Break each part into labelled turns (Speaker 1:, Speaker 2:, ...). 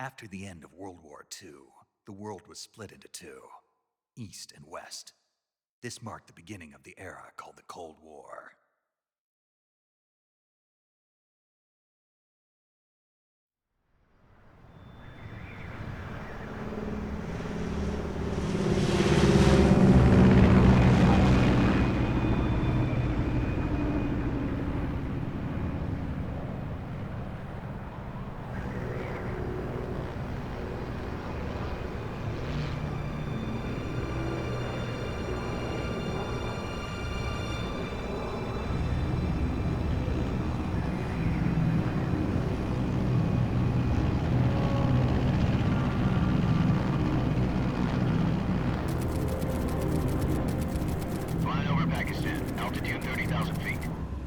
Speaker 1: After the end of World War II, the world was split into two, East and West. This marked the beginning of the era called the Cold War.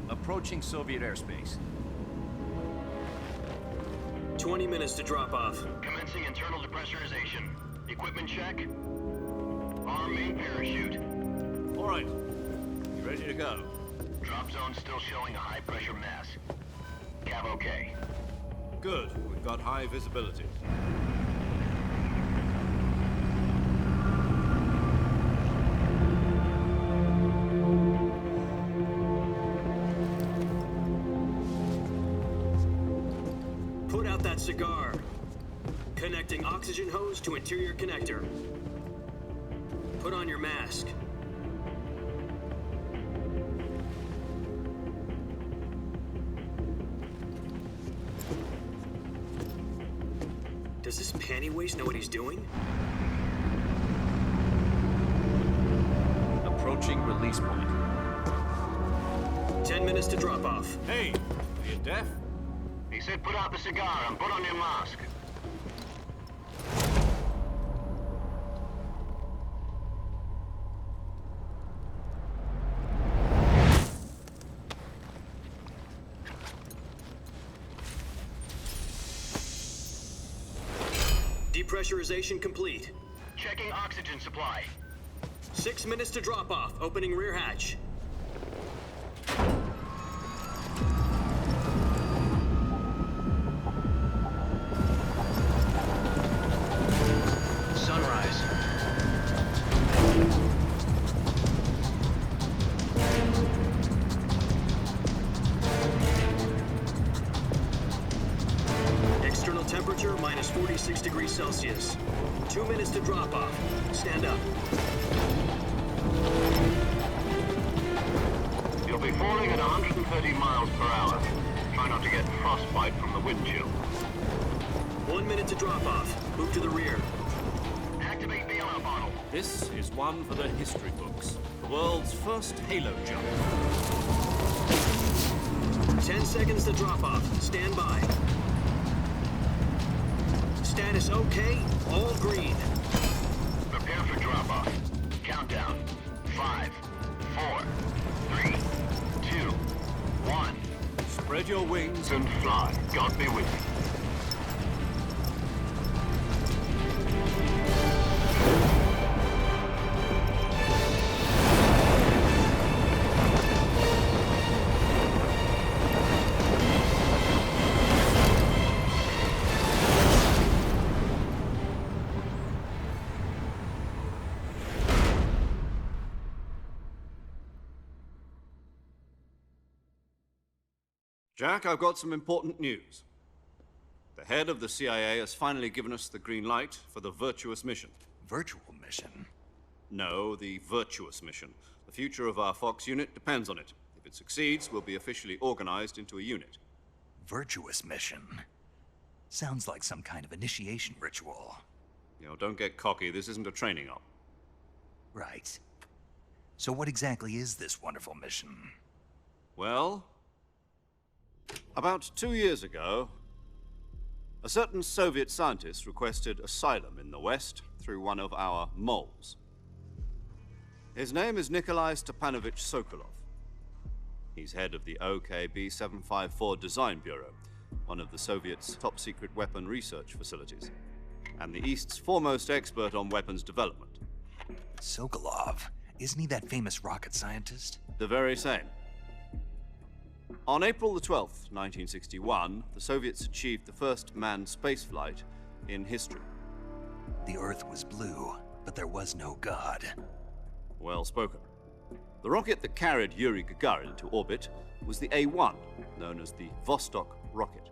Speaker 2: Approaching Soviet airspace.
Speaker 3: 20 minutes to drop off.
Speaker 4: Commencing internal depressurization. Equipment check. Arm main parachute.
Speaker 2: All right. You ready to go?
Speaker 4: Drop zone still showing a high pressure mass. Cav okay.
Speaker 2: Good. We've got high visibility.
Speaker 3: Put out that cigar. Connecting oxygen hose to interior connector. Put on your mask. Does this panty waste know what he's doing?
Speaker 2: Approaching release point.
Speaker 3: 10 minutes to drop off.
Speaker 2: Hey, are you deaf?
Speaker 4: He said put out the cigar and put on your mask.
Speaker 3: Depressurization complete.
Speaker 4: Checking oxygen supply.
Speaker 3: 6 minutes to drop off. Opening rear hatch.
Speaker 4: Sunrise.
Speaker 3: External temperature minus 46 degrees Celsius. 2 minutes to drop off. Stand up.
Speaker 4: You'll be falling at 130 miles per hour. Try not to get frostbite from the wind chill.
Speaker 3: 1 minute to drop off. Move to the rear.
Speaker 4: Activate bailout bottle.
Speaker 2: This is one for the history books. The world's first halo jump.
Speaker 3: 10 seconds to drop off. Stand by. Status okay. All green.
Speaker 4: Prepare for drop-off. Countdown. 5, 4, 3, 2, 1.
Speaker 2: Spread your wings
Speaker 4: And fly. God be with you.
Speaker 2: Jack, I've got some important news. The head of the CIA has finally given us the green light for the virtuous mission.
Speaker 1: Virtual mission?
Speaker 2: No, the virtuous mission. The future of our Fox unit depends on it. If it succeeds, we'll be officially organized into a unit.
Speaker 1: Virtuous mission? Sounds like some kind of initiation ritual.
Speaker 2: You know, don't get cocky. This isn't a training op.
Speaker 1: Right. So what exactly is this wonderful mission?
Speaker 2: Well, about 2 years ago, a certain Soviet scientist requested asylum in the West through one of our moles. His name is Nikolai Stepanovich Sokolov. He's head of the OKB 754 Design Bureau, one of the Soviets' top-secret weapon research facilities, and the East's foremost expert on weapons development.
Speaker 1: Sokolov? Isn't he that famous rocket scientist?
Speaker 2: The very same. On April the 12th, 1961, the Soviets achieved the first manned spaceflight in history.
Speaker 1: The Earth was blue, but there was no God.
Speaker 2: Well spoken. The rocket that carried Yuri Gagarin to orbit was the A-1, known as the Vostok rocket.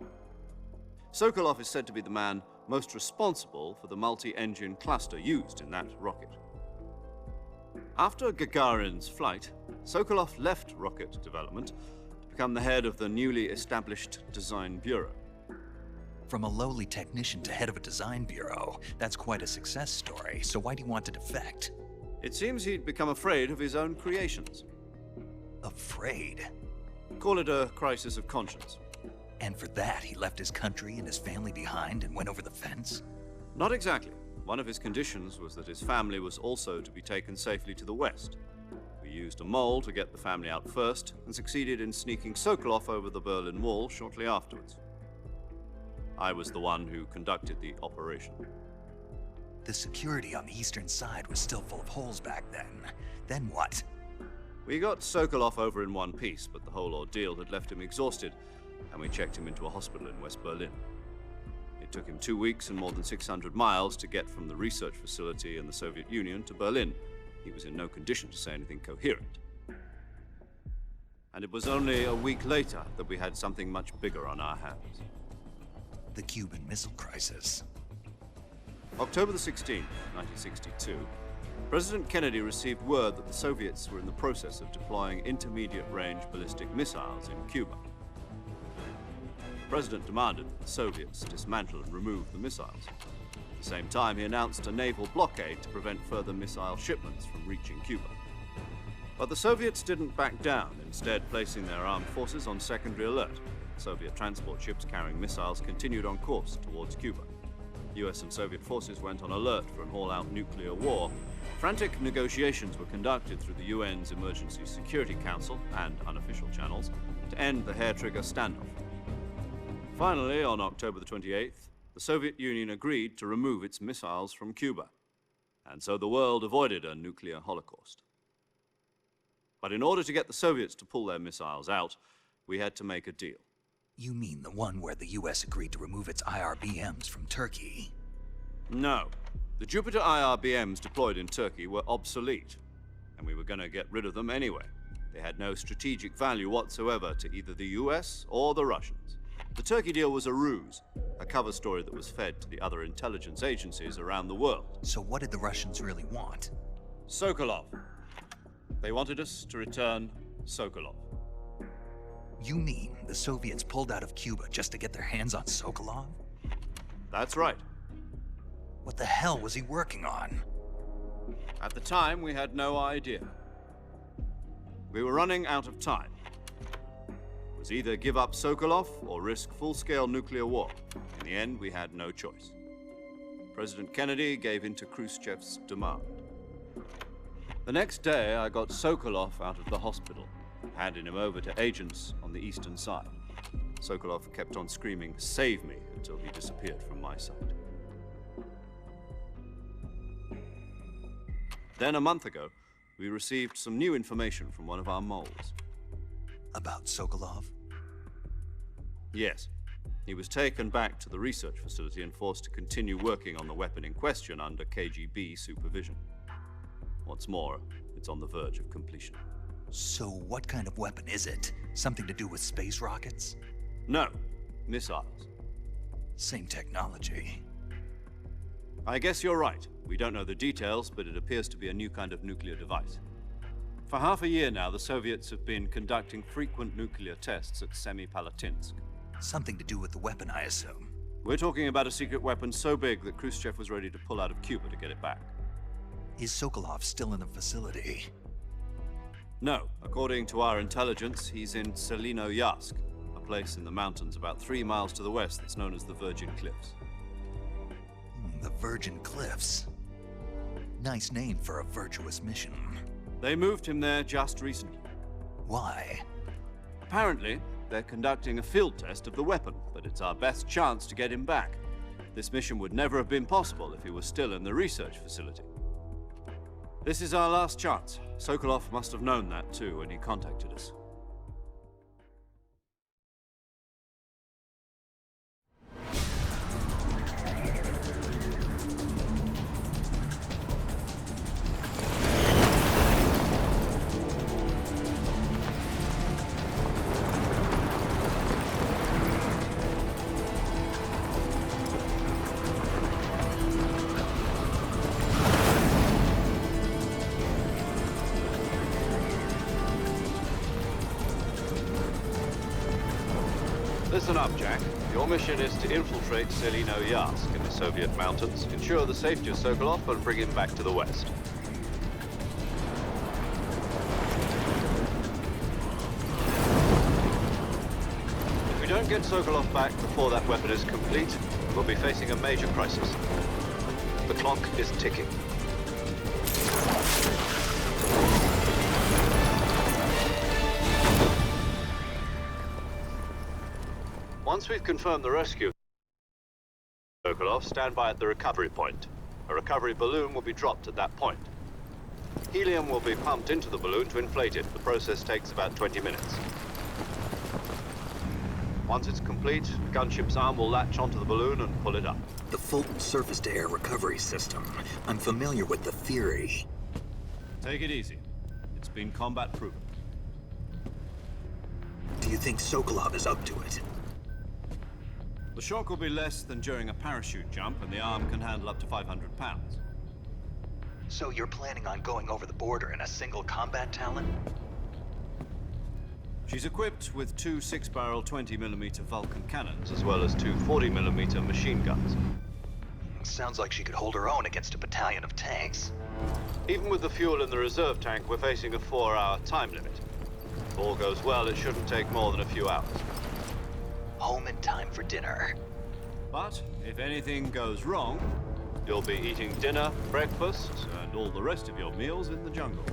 Speaker 2: Sokolov is said to be the man most responsible for the multi-engine cluster used in that rocket. After Gagarin's flight, Sokolov left rocket development to become the head of the newly established Design Bureau.
Speaker 1: From a lowly technician to head of a design bureau, that's quite a success story, so why do you want to defect?
Speaker 2: It seems he'd become afraid of his own creations.
Speaker 1: Afraid?
Speaker 2: Call it a crisis of conscience.
Speaker 1: And for that, he left his country and his family behind and went over the fence?
Speaker 2: Not exactly. One of his conditions was that his family was also to be taken safely to the west. We used a mole to get the family out first and succeeded in sneaking Sokolov over the Berlin Wall shortly afterwards. I was the one who conducted the operation.
Speaker 1: The security on the eastern side was still full of holes back then. Then what?
Speaker 2: We got Sokolov over in one piece, but the whole ordeal had left him exhausted, and we checked him into a hospital in West Berlin. It took him 2 weeks and more than 600 miles to get from the research facility in the Soviet Union to Berlin. He was in no condition to say anything coherent. And it was only a week later that we had something much bigger on our hands.
Speaker 1: The Cuban Missile Crisis.
Speaker 2: October the 16th, 1962, President Kennedy received word that the Soviets were in the process of deploying intermediate-range ballistic missiles in Cuba. The President demanded that the Soviets dismantle and remove the missiles. At the same time, he announced a naval blockade to prevent further missile shipments from reaching Cuba. But the Soviets didn't back down, instead placing their armed forces on secondary alert. Soviet transport ships carrying missiles continued on course towards Cuba. US and Soviet forces went on alert for an all-out nuclear war. Frantic negotiations were conducted through the UN's Emergency Security Council and unofficial channels to end the hair-trigger standoff. Finally, on October the 28th, the Soviet Union agreed to remove its missiles from Cuba, and so the world avoided a nuclear holocaust. But in order to get the Soviets to pull their missiles out, we had to make a deal.
Speaker 1: You mean the one where the US agreed to remove its IRBMs from Turkey?
Speaker 2: No. The Jupiter IRBMs deployed in Turkey were obsolete, and we were going to get rid of them anyway. They had no strategic value whatsoever to either the US or the Russians. The Turkey deal was a ruse, a cover story that was fed to the other intelligence agencies around the world.
Speaker 1: So what did the Russians really want?
Speaker 2: Sokolov. They wanted us to return Sokolov.
Speaker 1: You mean the Soviets pulled out of Cuba just to get their hands on Sokolov?
Speaker 2: That's right.
Speaker 1: What the hell was he working on?
Speaker 2: At the time, we had no idea. We were running out of time. It was either give up Sokolov or risk full-scale nuclear war. In the end, we had no choice. President Kennedy gave in to Khrushchev's demand. The next day, I got Sokolov out of the hospital, handing him over to agents on the eastern side. Sokolov kept on screaming, "Save me," until he disappeared from my sight. Then, a month ago, we received some new information from one of our moles.
Speaker 1: About Sokolov?
Speaker 2: Yes. He was taken back to the research facility and forced to continue working on the weapon in question under KGB supervision. What's more, it's on the verge of completion.
Speaker 1: So what kind of weapon is it? Something to do with space rockets?
Speaker 2: No, missiles.
Speaker 1: Same technology.
Speaker 2: I guess you're right. We don't know the details, but it appears to be a new kind of nuclear device. For half a year now, the Soviets have been conducting frequent nuclear tests at Semipalatinsk.
Speaker 1: Something to do with the weapon, I assume.
Speaker 2: We're talking about a secret weapon so big that Khrushchev was ready to pull out of Cuba to get it back.
Speaker 1: Is Sokolov still in the facility?
Speaker 2: No. According to our intelligence, he's in Selinoyarsk, a place in the mountains about 3 miles to the west that's known as the Virgin Cliffs.
Speaker 1: The Virgin Cliffs. Nice name for a virtuous mission.
Speaker 2: They moved him there just recently.
Speaker 1: Why?
Speaker 2: Apparently, they're conducting a field test of the weapon, but it's our best chance to get him back. This mission would never have been possible if he was still in the research facility. This is our last chance. Sokolov must have known that too when he contacted us. Listen up, Jack. Your mission is to infiltrate Selino-Yarsk in the Soviet mountains, ensure the safety of Sokolov, and bring him back to the west. If we don't get Sokolov back before that weapon is complete, we'll be facing a major crisis. The clock is ticking. Once we've confirmed the rescue of Sokolov, stand by at the recovery point. A recovery balloon will be dropped at that point. Helium will be pumped into the balloon to inflate it. The process takes about 20 minutes. Once it's complete, the gunship's arm will latch onto the balloon and pull it up.
Speaker 3: The Fulton surface-to-air recovery system. I'm familiar with the theory.
Speaker 2: Take it easy. It's been combat proven.
Speaker 3: Do you think Sokolov is up to it?
Speaker 2: The shock will be less than during a parachute jump, and the arm can handle up to 500 pounds.
Speaker 1: So you're planning on going over the border in a single combat Talon?
Speaker 2: She's equipped with two 6-barrel 20mm Vulcan cannons, as well as two 40mm machine guns.
Speaker 1: Sounds like she could hold her own against a battalion of tanks.
Speaker 2: Even with the fuel in the reserve tank, we're facing a 4-hour time limit. If all goes well, it shouldn't take more than a few hours.
Speaker 1: Home in time for dinner.
Speaker 2: But if anything goes wrong, you'll be eating dinner, breakfast, and all the rest of your meals in the jungle.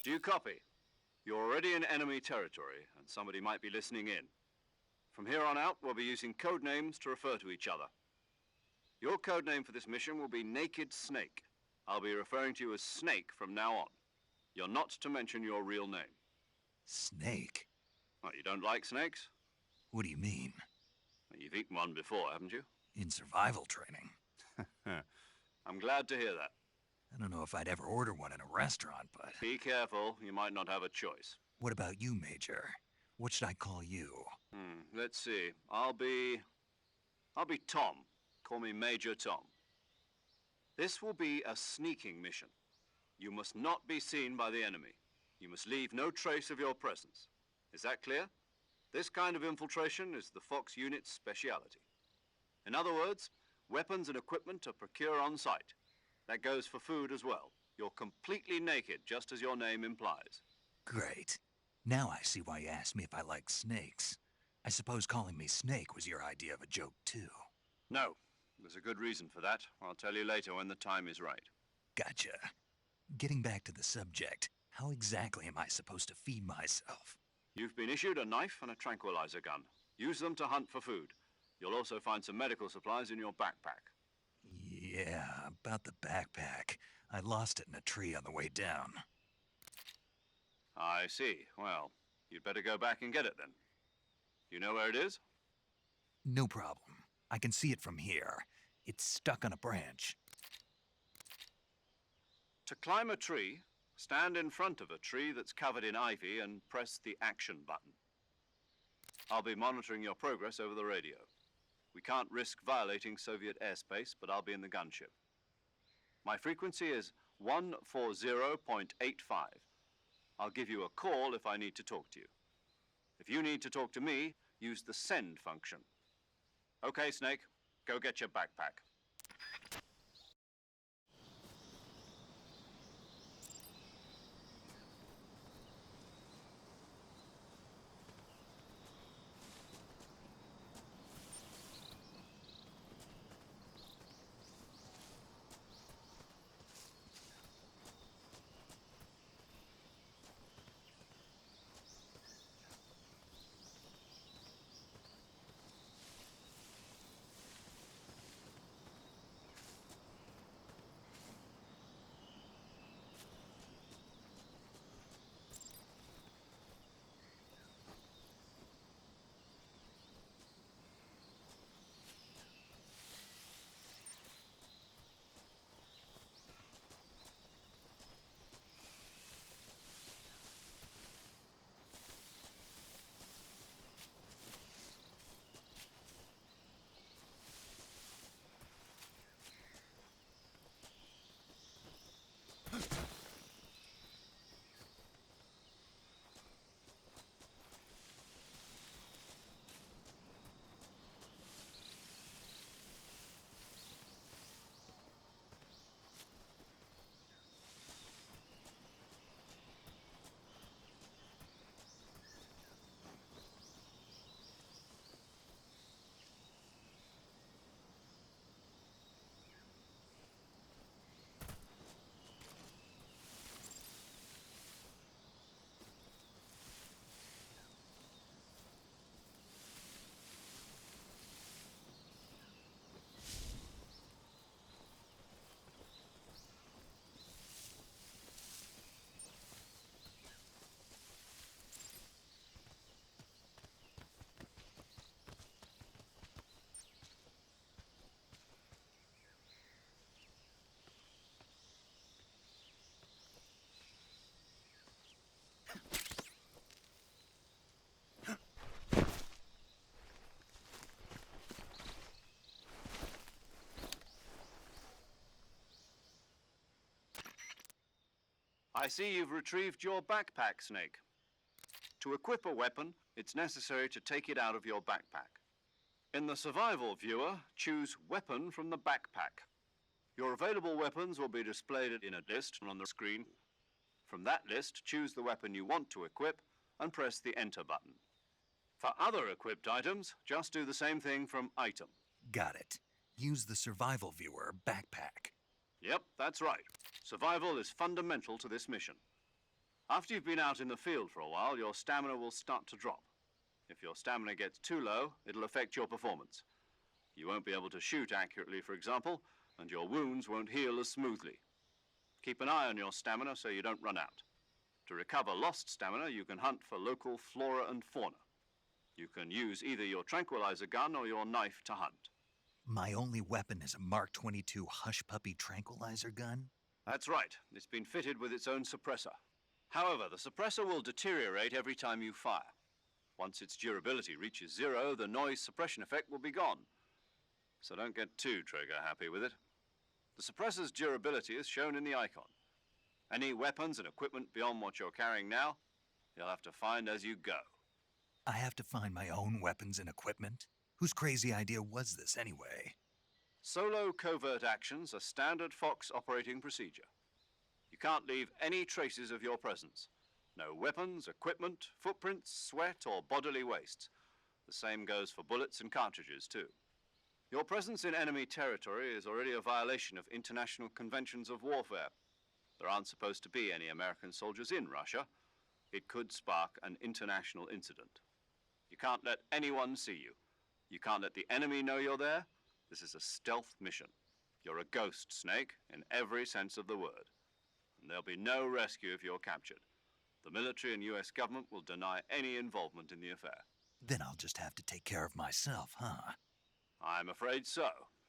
Speaker 2: Do you copy? You're already in enemy territory, and somebody might be listening in. From here on out, we'll be using code names to refer to each other. Your code name for this mission will be Naked Snake. I'll be referring to you as Snake from now on. You're not to mention your real name.
Speaker 1: Snake?
Speaker 2: What, you don't like snakes?
Speaker 1: What do you mean?
Speaker 2: Well, you've eaten one before, haven't you?
Speaker 1: In survival training.
Speaker 2: I'm glad to hear that.
Speaker 1: I don't know if I'd ever order one in a restaurant, but...
Speaker 2: Be careful, you might not have a choice.
Speaker 1: What about you, Major? What should I call you?
Speaker 2: Let's see. I'll be Tom. Call me Major Tom. This will be a sneaking mission. You must not be seen by the enemy. You must leave no trace of your presence. Is that clear? This kind of infiltration is the Fox unit's speciality. In other words, weapons and equipment are procured on site. That goes for food as well. You're completely naked, just as your name implies.
Speaker 1: Great. Now I see why you asked me if I like snakes. I suppose calling me Snake was your idea of a joke, too.
Speaker 2: No. There's a good reason for that. I'll tell you later when the time is right.
Speaker 1: Gotcha. Getting back to the subject, how exactly am I supposed to feed myself?
Speaker 2: You've been issued a knife and a tranquilizer gun. Use them to hunt for food. You'll also find some medical supplies in your backpack.
Speaker 1: Yeah, about the backpack. I lost it in a tree on the way down.
Speaker 2: I see. Well, you'd better go back and get it then. You know where it is?
Speaker 1: No problem. I can see it from here. It's stuck on a branch.
Speaker 2: To climb a tree, stand in front of a tree that's covered in ivy and press the action button. I'll be monitoring your progress over the radio. We can't risk violating Soviet airspace, but I'll be in the gunship. My frequency is 140.85. I'll give you a call if I need to talk to you. If you need to talk to me, use the send function. Okay, Snake, go get your backpack. I see you've retrieved your backpack, Snake. To equip a weapon, it's necessary to take it out of your backpack. In the survival viewer, choose Weapon from the backpack. Your available weapons will be displayed in a list on the screen. From that list, choose the weapon you want to equip and press the Enter button. For other equipped items, just do the same thing from Item.
Speaker 1: Got it. Use the survival viewer backpack.
Speaker 2: Yep, that's right. Survival is fundamental to this mission. After you've been out in the field for a while, your stamina will start to drop. If your stamina gets too low, it'll affect your performance. You won't be able to shoot accurately, for example, and your wounds won't heal as smoothly. Keep an eye on your stamina so you don't run out. To recover lost stamina, you can hunt for local flora and fauna. You can use either your tranquilizer gun or your knife to hunt.
Speaker 1: My only weapon is a Mark 22 Hush Puppy tranquilizer gun?
Speaker 2: That's right. It's been fitted with its own suppressor. However, the suppressor will deteriorate every time you fire. Once its durability reaches 0, the noise suppression effect will be gone. So don't get too trigger happy with it. The suppressor's durability is shown in the icon. Any weapons and equipment beyond what you're carrying now, you'll have to find as you go.
Speaker 1: I have to find my own weapons and equipment? Whose crazy idea was this anyway?
Speaker 2: Solo covert actions are standard Fox operating procedure. You can't leave any traces of your presence. No weapons, equipment, footprints, sweat, or bodily waste. The same goes for bullets and cartridges, too. Your presence in enemy territory is already a violation of international conventions of warfare. There aren't supposed to be any American soldiers in Russia. It could spark an international incident. You can't let anyone see you. You can't let the enemy know you're there. This is a stealth mission. You're a ghost, Snake, in every sense of the word. And there'll be no rescue if you're captured. The military and US government will deny any involvement in the affair.
Speaker 1: Then I'll just have to take care of myself, huh?
Speaker 2: I'm afraid so.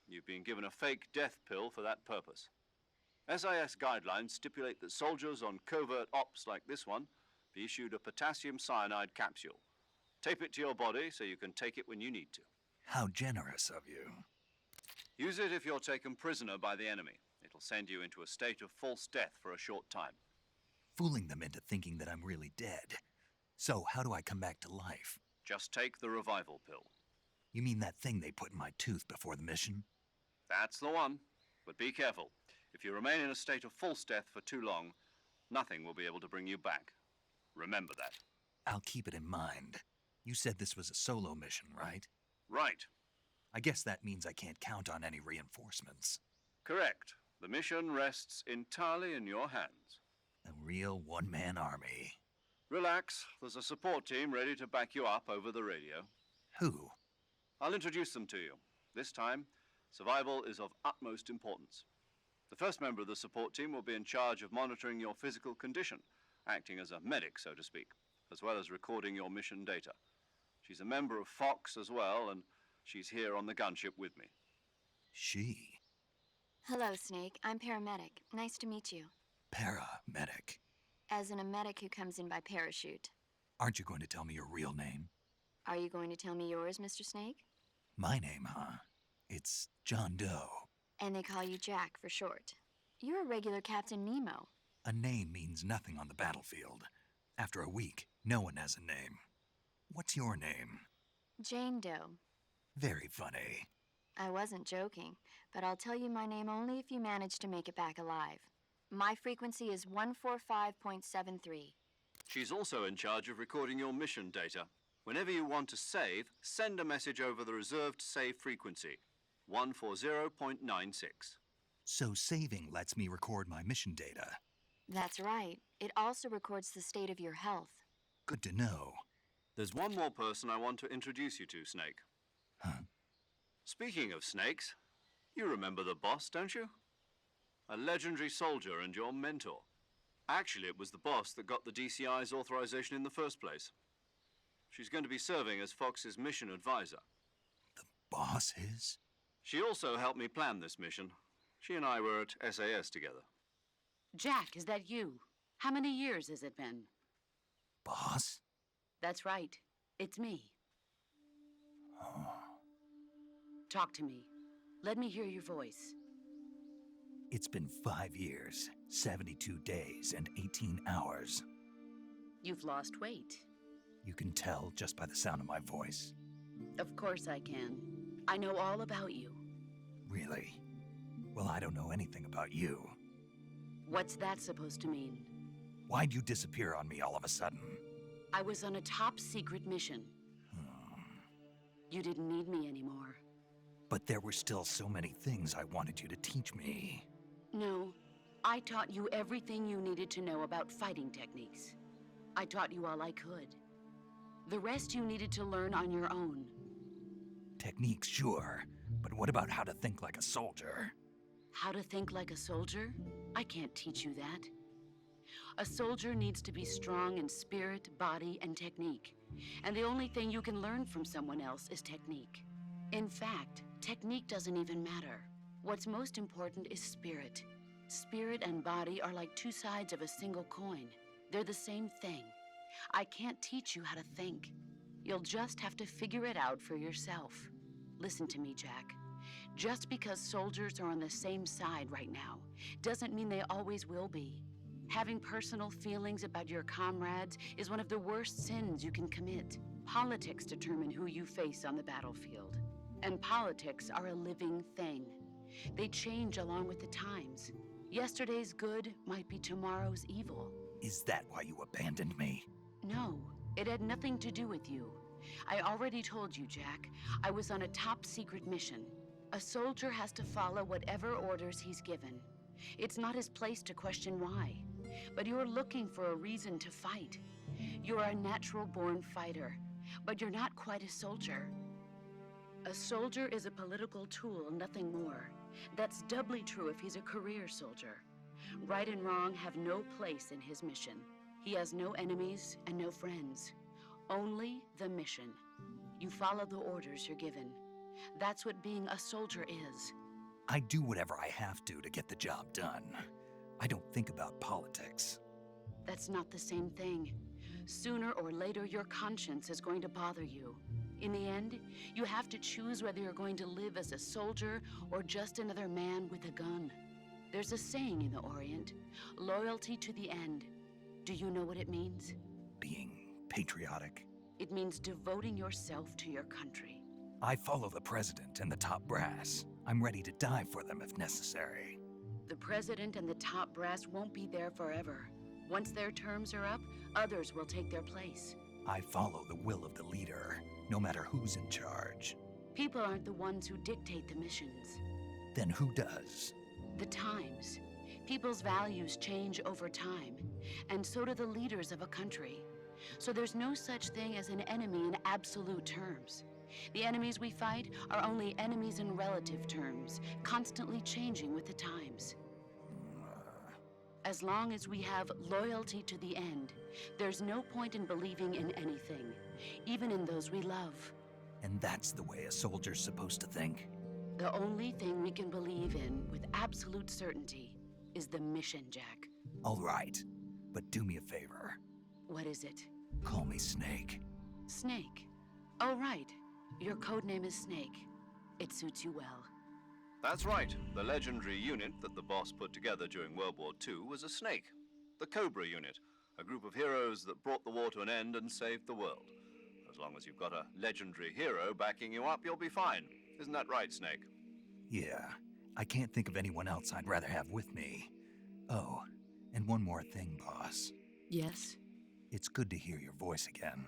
Speaker 2: You've been given a fake death pill for that purpose. SIS guidelines stipulate that soldiers on covert ops like this one be issued a potassium cyanide capsule. Tape it to your body so you can take it when you need to.
Speaker 1: How generous of you.
Speaker 2: Use it if you're taken prisoner by the enemy. It'll send you into a state of false death for a short time.
Speaker 1: Fooling them into thinking that I'm really dead. So, how do I come back to life?
Speaker 2: Just take the revival pill.
Speaker 1: You mean that thing they put in my tooth before the mission?
Speaker 2: That's the one. But be careful. If you remain in a state of false death for too long, nothing will be able to bring you back. Remember that.
Speaker 1: I'll keep it in mind. You said this was a solo mission, right?
Speaker 2: Right.
Speaker 1: I guess that means I can't count on any reinforcements.
Speaker 2: Correct. The mission rests entirely in your hands.
Speaker 1: A real one-man army.
Speaker 2: Relax. There's a support team ready to back you up over the radio.
Speaker 1: Who?
Speaker 2: I'll introduce them to you. This time, survival is of utmost importance. The first member of the support team will be in charge of monitoring your physical condition, acting as a medic, so to speak, as well as recording your mission data. She's a member of Fox as well, and she's here on the gunship with me.
Speaker 1: She?
Speaker 5: Hello, Snake. I'm paramedic. Nice to meet you.
Speaker 1: Paramedic.
Speaker 5: As in a medic who comes in by parachute.
Speaker 1: Aren't you going to tell me your real name?
Speaker 5: Are you going to tell me yours, Mr. Snake?
Speaker 1: My name, huh? It's John Doe.
Speaker 5: And they call you Jack for short. You're a regular Captain Nemo.
Speaker 1: A name means nothing on the battlefield. After a week, no one has a name. What's your name?
Speaker 5: Jane Doe.
Speaker 1: Very funny.
Speaker 5: I wasn't joking, but I'll tell you my name only if you manage to make it back alive. My frequency is 145.73.
Speaker 2: She's also in charge of recording your mission data. Whenever you want to save, send a message over the reserved save frequency, 140.96.
Speaker 1: So saving lets me record my mission data.
Speaker 5: That's right. It also records the state of your health.
Speaker 1: Good to know.
Speaker 2: There's one more person I want to introduce you to, Snake.
Speaker 1: Huh?
Speaker 2: Speaking of snakes, you remember the boss, don't you? A legendary soldier and your mentor. Actually, it was the boss that got the DCI's authorization in the first place. She's going to be serving as Fox's mission advisor.
Speaker 1: The boss is?
Speaker 2: She also helped me plan this mission. She and I were at SAS together.
Speaker 6: Jack, is that you? How many years has it been?
Speaker 1: Boss?
Speaker 6: That's right. It's me.
Speaker 1: Oh.
Speaker 6: Talk to me. Let me hear your voice.
Speaker 1: It's been 5 years, 72 days, and 18 hours.
Speaker 6: You've lost weight.
Speaker 1: You can tell just by the sound of my voice.
Speaker 6: Of course I can. I know all about you.
Speaker 1: Really? Well, I don't know anything about you.
Speaker 6: What's that supposed to mean?
Speaker 1: Why'd you disappear on me all of a sudden?
Speaker 6: I was on a top-secret mission. You didn't need me anymore.
Speaker 1: But there were still so many things I wanted you to teach me.
Speaker 6: No, I taught you everything you needed to know about fighting techniques. I taught you all I could. The rest you needed to learn on your own.
Speaker 1: Techniques, sure. But what about how to think like a soldier?
Speaker 6: How to think like a soldier? I can't teach you that. A soldier needs to be strong in spirit, body, and technique. And the only thing you can learn from someone else is technique. In fact, technique doesn't even matter. What's most important is spirit. Spirit and body are like two sides of a single coin. They're the same thing. I can't teach you how to think. You'll just have to figure it out for yourself. Listen to me, Jack. Just because soldiers are on the same side right now doesn't mean they always will be. Having personal feelings about your comrades is one of the worst sins you can commit. Politics determine who you face on the battlefield. And politics are a living thing. They change along with the times. Yesterday's good might be tomorrow's evil.
Speaker 1: Is that why you abandoned me?
Speaker 6: No, it had nothing to do with you. I already told you, Jack. I was on a top-secret mission. A soldier has to follow whatever orders he's given. It's not his place to question why. But you're looking for a reason to fight. You're a natural-born fighter, but you're not quite a soldier. A soldier is a political tool, nothing more. That's doubly true if he's a career soldier. Right and wrong have no place in his mission. He has no enemies and no friends. Only the mission. You follow the orders you're given. That's what being a soldier is.
Speaker 1: I do whatever I have to get the job done. I don't think about politics.
Speaker 6: That's not the same thing. Sooner or later, your conscience is going to bother you. In the end, you have to choose whether you're going to live as a soldier or just another man with a gun. There's a saying in the Orient, loyalty to the end. Do you know what it means?
Speaker 1: Being patriotic.
Speaker 6: It means devoting yourself to your country.
Speaker 1: I follow the president and the top brass. I'm ready to die for them if necessary.
Speaker 6: The president and the top brass won't be there forever. Once their terms are up, others will take their place.
Speaker 1: I follow the will of the leader, no matter who's in charge.
Speaker 6: People aren't the ones who dictate the missions.
Speaker 1: Then who does?
Speaker 6: The times. People's values change over time, and so do the leaders of a country. So there's no such thing as an enemy in absolute terms. The enemies we fight are only enemies in relative terms, constantly changing with the times. As long as we have loyalty to the end, there's no point in believing in anything, even in those we love.
Speaker 1: And that's the way a soldier's supposed to think?
Speaker 6: The only thing we can believe in with absolute certainty is the mission, Jack.
Speaker 1: All right, but do me a favor.
Speaker 6: What is it?
Speaker 1: Call me Snake.
Speaker 6: Snake. Oh, right. Your codename is Snake. It suits you well.
Speaker 2: That's right. The legendary unit that the boss put together during World War II was a snake. The Cobra unit, a group of heroes that brought the war to an end and saved the world. As long as you've got a legendary hero backing you up, you'll be fine. Isn't that right, Snake?
Speaker 1: Yeah, I can't think of anyone else I'd rather have with me. Oh, and one more thing, boss.
Speaker 6: Yes?
Speaker 1: It's good to hear your voice again.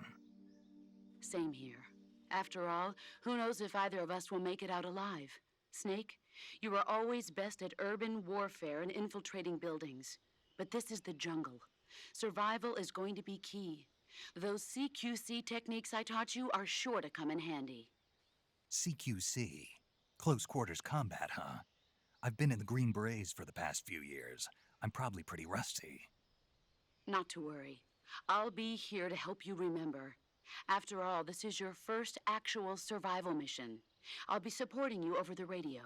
Speaker 6: Same here. After all, who knows if either of us will make it out alive? Snake, you are always best at urban warfare and infiltrating buildings. But this is the jungle. Survival is going to be key. Those CQC techniques I taught you are sure to come in handy.
Speaker 1: CQC? Close quarters combat, huh? I've been in the Green Berets for the past few years. I'm probably pretty rusty.
Speaker 6: Not to worry. I'll be here to help you remember. After all, this is your first actual survival mission. I'll be supporting you over the radio.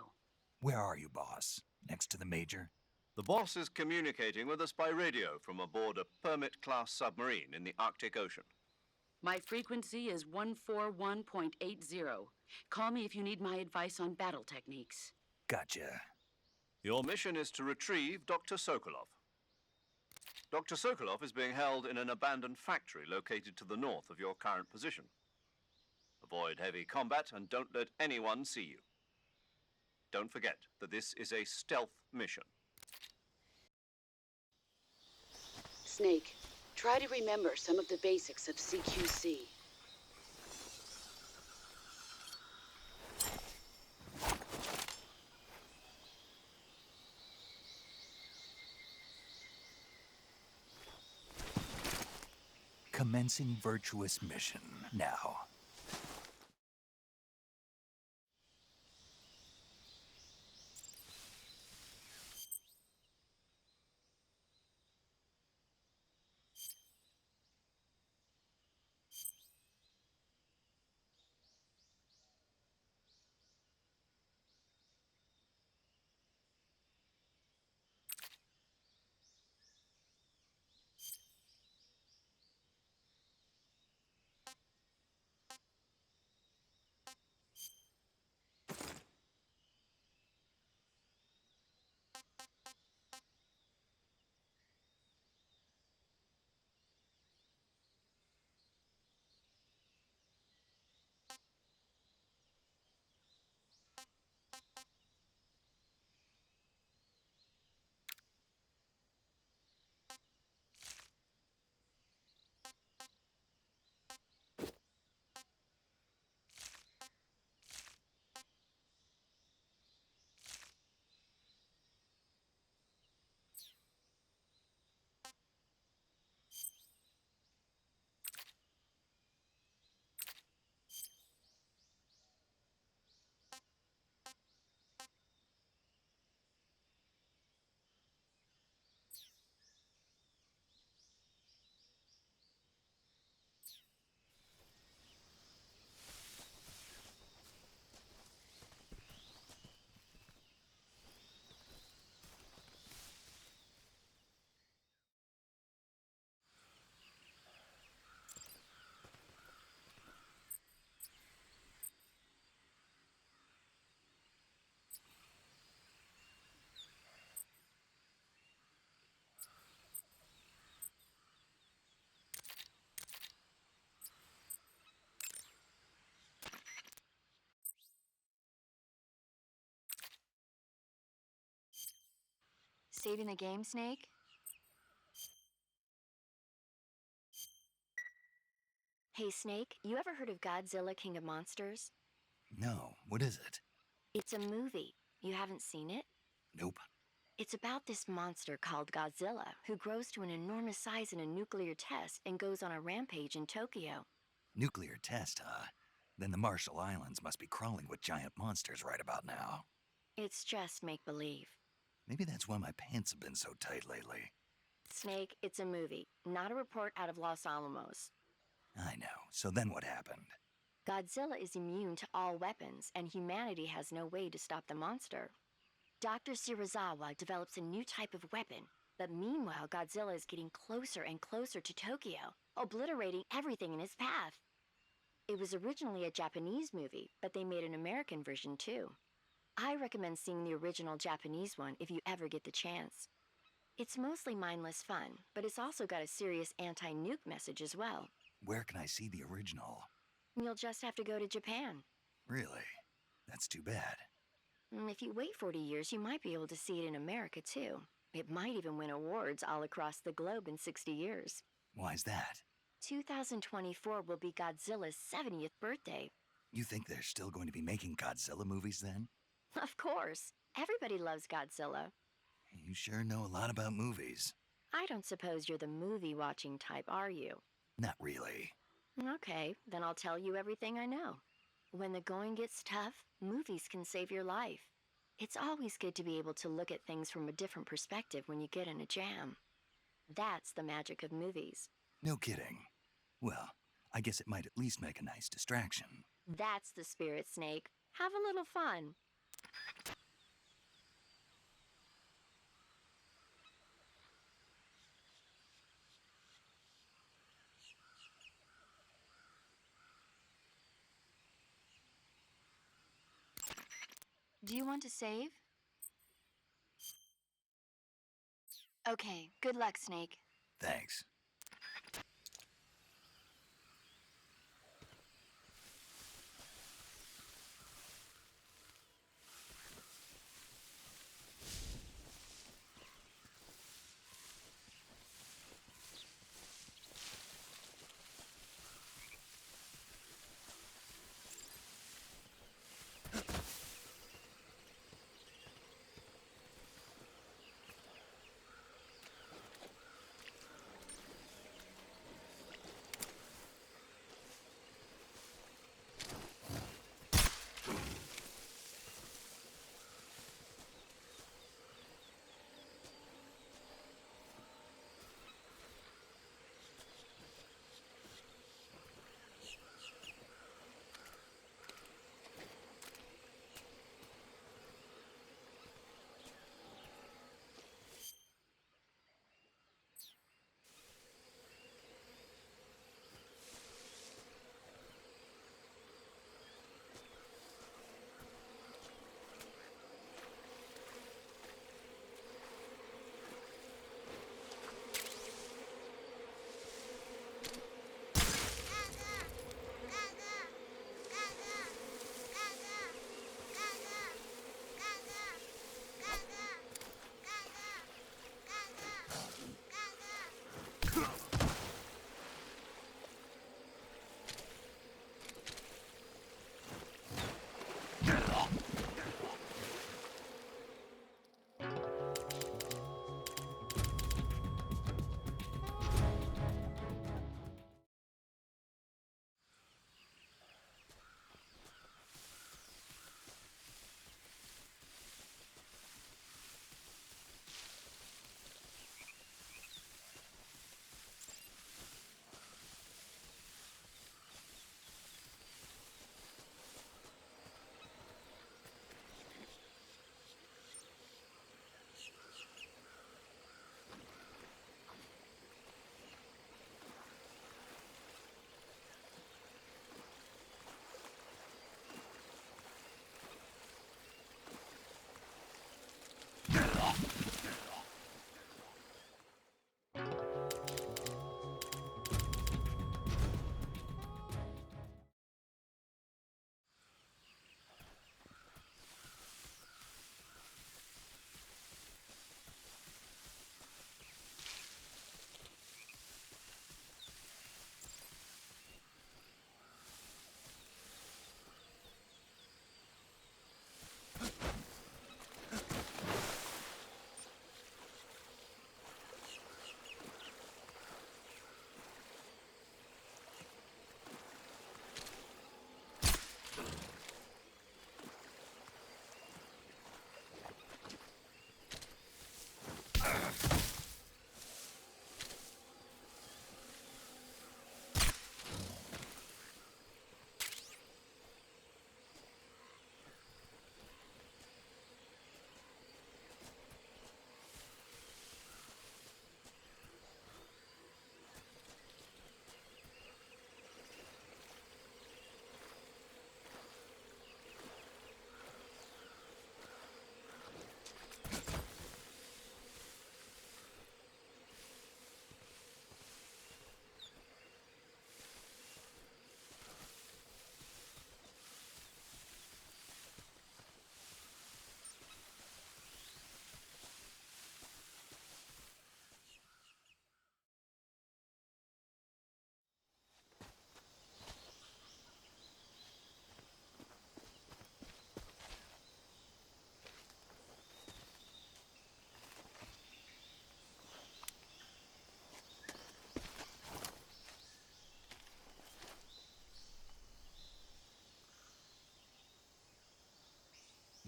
Speaker 1: Where are you, boss? Next to the Major?
Speaker 2: The boss is communicating with us by radio from aboard a Permit-class submarine in the Arctic Ocean.
Speaker 6: My frequency is 141.80. Call me if you need my advice on battle techniques.
Speaker 1: Gotcha.
Speaker 2: Your mission is to retrieve Dr. Sokolov. Dr. Sokolov is being held in an abandoned factory located to the north of your current position. Avoid heavy combat and don't let anyone see you. Don't forget that this is a stealth mission.
Speaker 6: Snake, try to remember some of the basics of CQC.
Speaker 1: Commencing virtuous mission now.
Speaker 5: Saving the game, Snake? Hey, Snake, you ever heard of Godzilla, King of Monsters?
Speaker 1: No, what is it?
Speaker 5: It's a movie. You haven't seen it?
Speaker 1: Nope.
Speaker 5: It's about this monster called Godzilla, who grows to an enormous size in a nuclear test and goes on a rampage in Tokyo.
Speaker 1: Nuclear test, huh? Then the Marshall Islands must be crawling with giant monsters right about now.
Speaker 5: It's just make-believe.
Speaker 1: Maybe that's why my pants have been so tight lately.
Speaker 5: Snake, it's a movie, not a report out of Los Alamos.
Speaker 1: I know. So then what happened?
Speaker 5: Godzilla is immune to all weapons, and humanity has no way to stop the monster. Dr. Shirazawa develops a new type of weapon, but meanwhile Godzilla is getting closer and closer to Tokyo, obliterating everything in his path. It was originally a Japanese movie, but they made an American version too. I recommend seeing the original Japanese one if you ever get the chance. It's mostly mindless fun, but it's also got a serious anti-nuke message as well.
Speaker 1: Where can I see the original?
Speaker 5: You'll just have to go to Japan.
Speaker 1: Really? That's too bad.
Speaker 5: If you wait 40 years, you might be able to see it in America too. It might even win awards all across the globe in 60 years.
Speaker 1: Why's that?
Speaker 5: 2024 will be Godzilla's 70th birthday.
Speaker 1: You think they're still going to be making Godzilla movies then?
Speaker 5: Of course. Everybody loves Godzilla.
Speaker 1: You sure know a lot about movies.
Speaker 5: I don't suppose you're the movie-watching type, are you?
Speaker 1: Not really.
Speaker 5: Okay, then I'll tell you everything I know. When the going gets tough, movies can save your life. It's always good to be able to look at things from a different perspective when you get in a jam. That's the magic of movies.
Speaker 1: No kidding. Well, I guess it might at least make a nice distraction.
Speaker 5: That's the spirit, Snake. Have a little fun. Do you want to save? Okay, good luck, Snake.
Speaker 1: Thanks.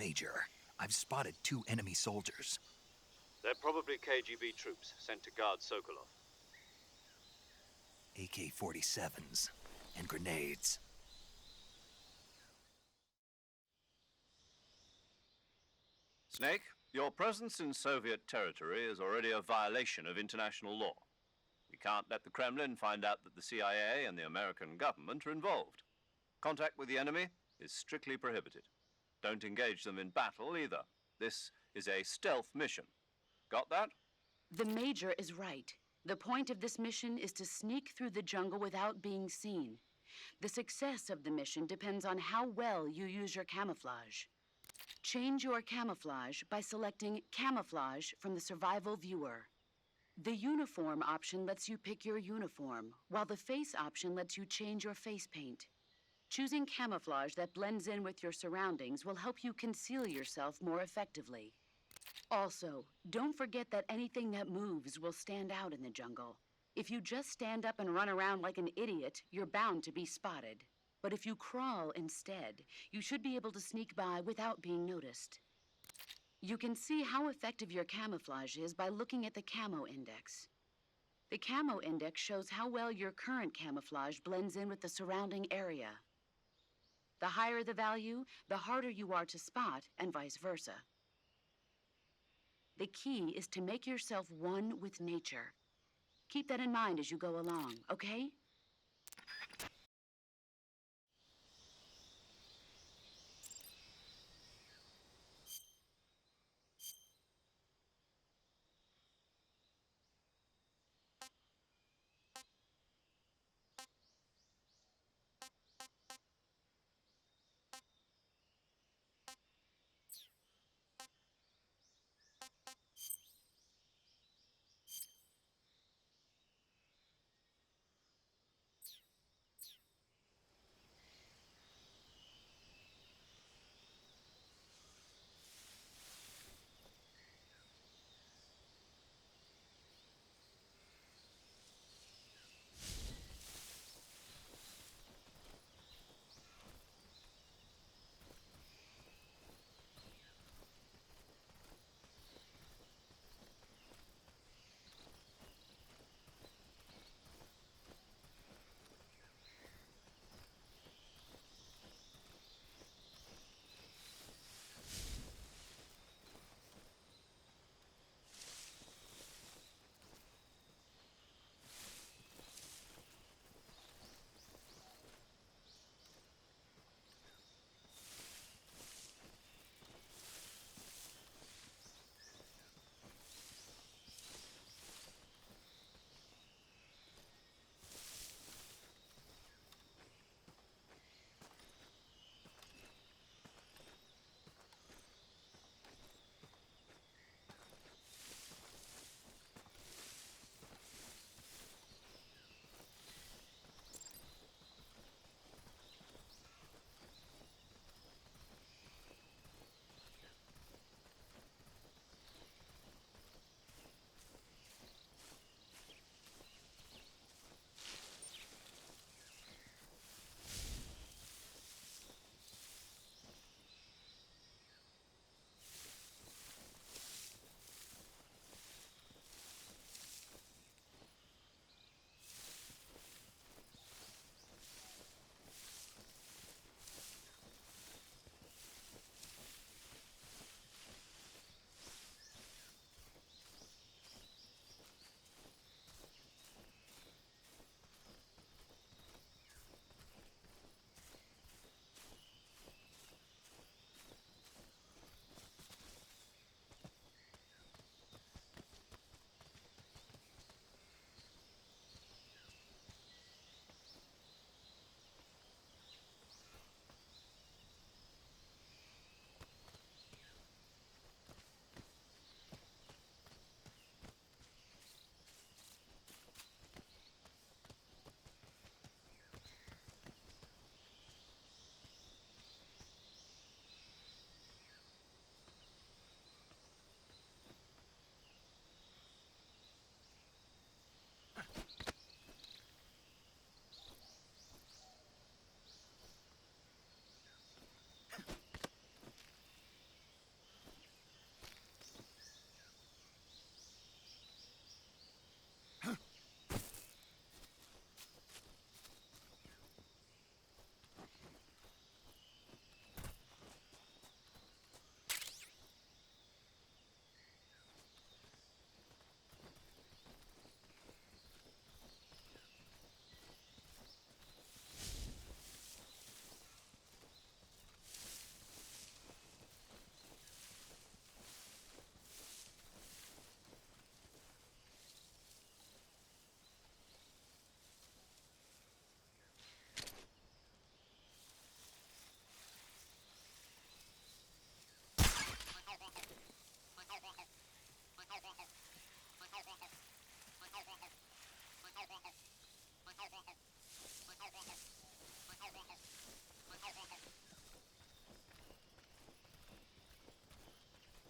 Speaker 1: Major, I've spotted 2 enemy soldiers.
Speaker 2: They're probably KGB troops sent to guard Sokolov.
Speaker 1: AK-47s and grenades.
Speaker 2: Snake, your presence in Soviet territory is already a violation of international law. We can't let the Kremlin find out that the CIA and the American government are involved. Contact with the enemy is strictly prohibited. Don't engage them in battle either. This is a stealth mission. Got that?
Speaker 6: The Major is right. The point of this mission is to sneak through the jungle without being seen. The success of the mission depends on how well you use your camouflage. Change your camouflage by selecting Camouflage from the Survival Viewer. The Uniform option lets you pick your uniform, while the Face option lets you change your face paint. Choosing camouflage that blends in with your surroundings will help you conceal yourself more effectively. Also, don't forget that anything that moves will stand out in the jungle. If you just stand up and run around like an idiot, you're bound to be spotted. But if you crawl instead, you should be able to sneak by without being noticed. You can see how effective your camouflage is by looking at the Camo Index. The Camo Index shows how well your current camouflage blends in with the surrounding area. The higher the value, the harder you are to spot, and vice versa. The key is to make yourself one with nature. Keep that in mind as you go along, okay?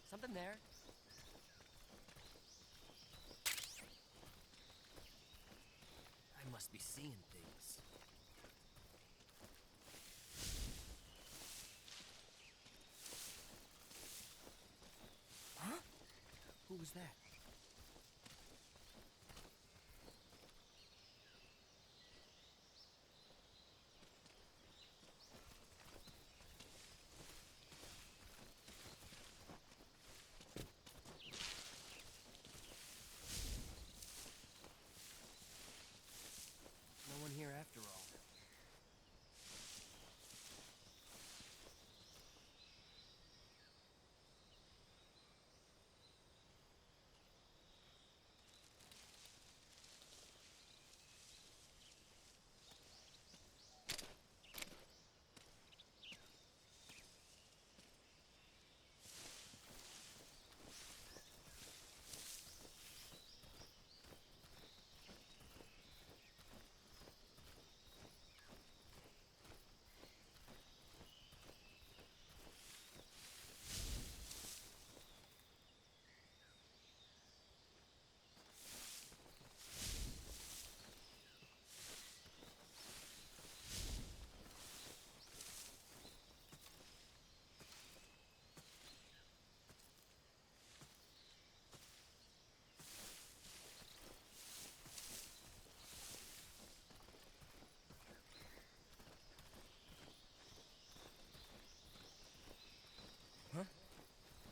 Speaker 7: Something there? I must be seeing things. Huh? Who was that? No one here after all. Huh?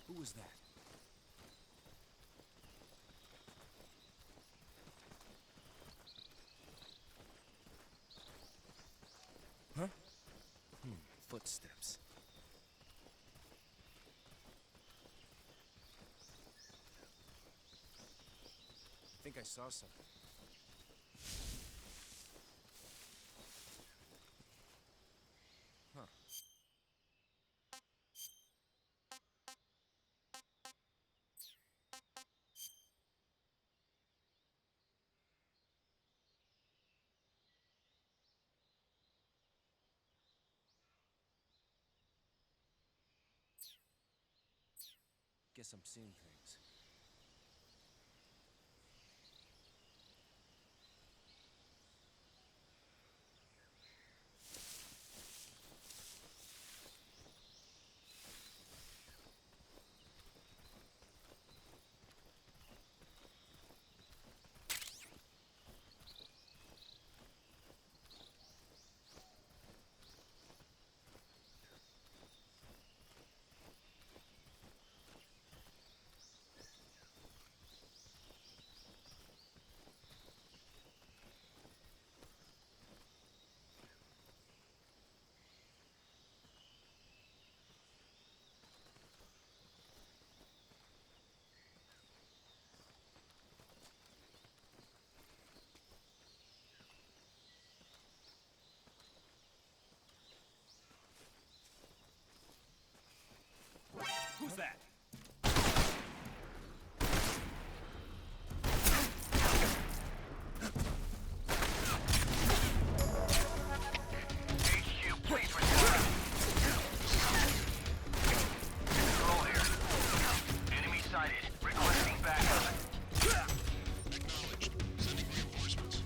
Speaker 7: Who was that? Huh? Footsteps. I think I saw something. Huh. Guess I'm seeing things. Who's that?
Speaker 4: HQ, please respond. Control here. Enemy sighted. Requesting backup.
Speaker 8: Acknowledged. Sending reinforcements.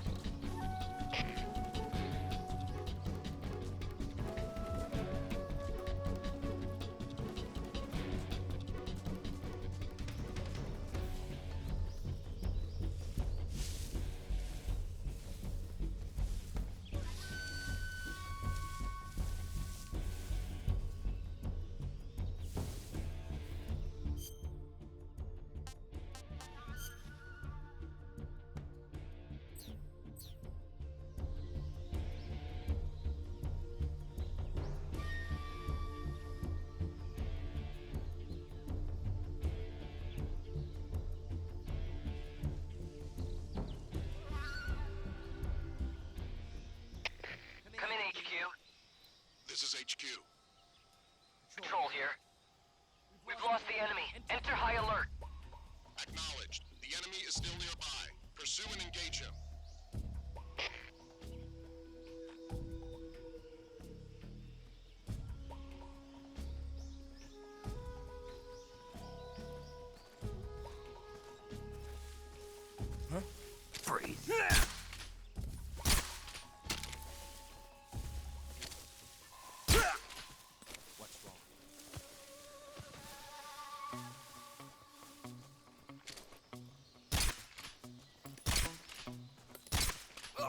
Speaker 4: Come in, HQ.
Speaker 8: This is HQ.
Speaker 4: Control here. We've lost the enemy. Enter high alert.
Speaker 8: Acknowledged. The enemy is still nearby. Pursue and engage him.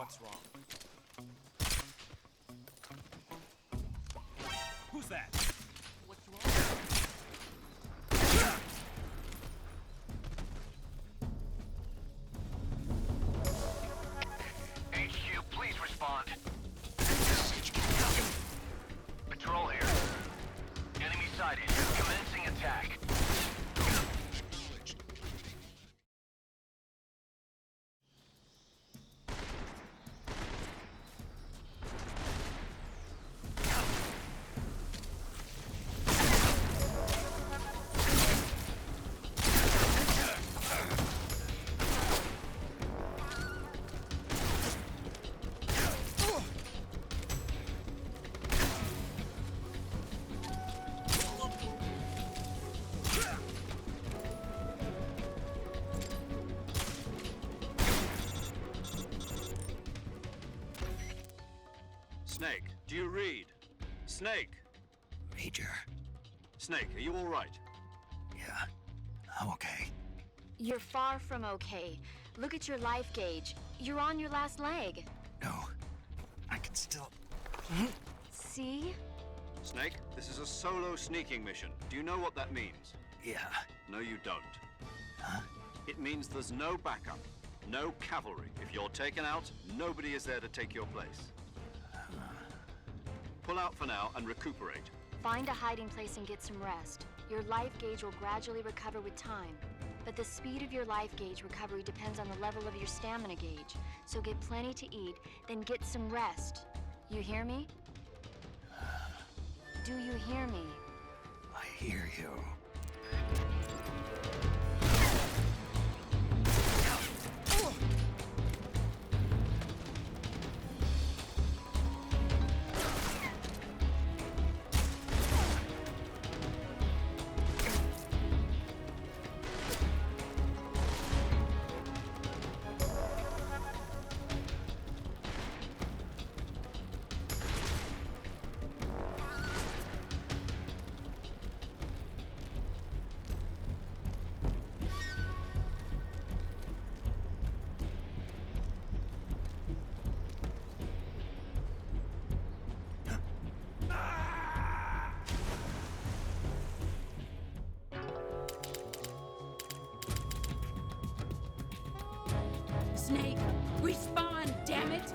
Speaker 7: What's wrong? Who's that? What's wrong?
Speaker 4: HQ, please respond.
Speaker 8: This is HQ.
Speaker 4: Patrol here. Enemy sighted. Commencing attack.
Speaker 8: Acknowledged.
Speaker 2: Snake, do you read? Snake!
Speaker 1: Major.
Speaker 2: Snake, are you all right?
Speaker 1: Yeah, I'm okay.
Speaker 5: You're far from okay. Look at your life gauge. You're on your last leg.
Speaker 1: No, I can still...
Speaker 5: See?
Speaker 2: Snake, this is a solo sneaking mission. Do you know what that means?
Speaker 1: Yeah.
Speaker 2: No, you don't.
Speaker 1: Huh?
Speaker 2: It means there's no backup, no cavalry. If you're taken out, nobody is there to take your place. Pull out for now and recuperate.
Speaker 5: Find a hiding place and get some rest. Your life gauge will gradually recover with time. But the speed of your life gauge recovery depends on the level of your stamina gauge. So get plenty to eat, then get some rest. You hear me? Do you hear me?
Speaker 1: I hear you.
Speaker 6: Snake, respawn, damn it!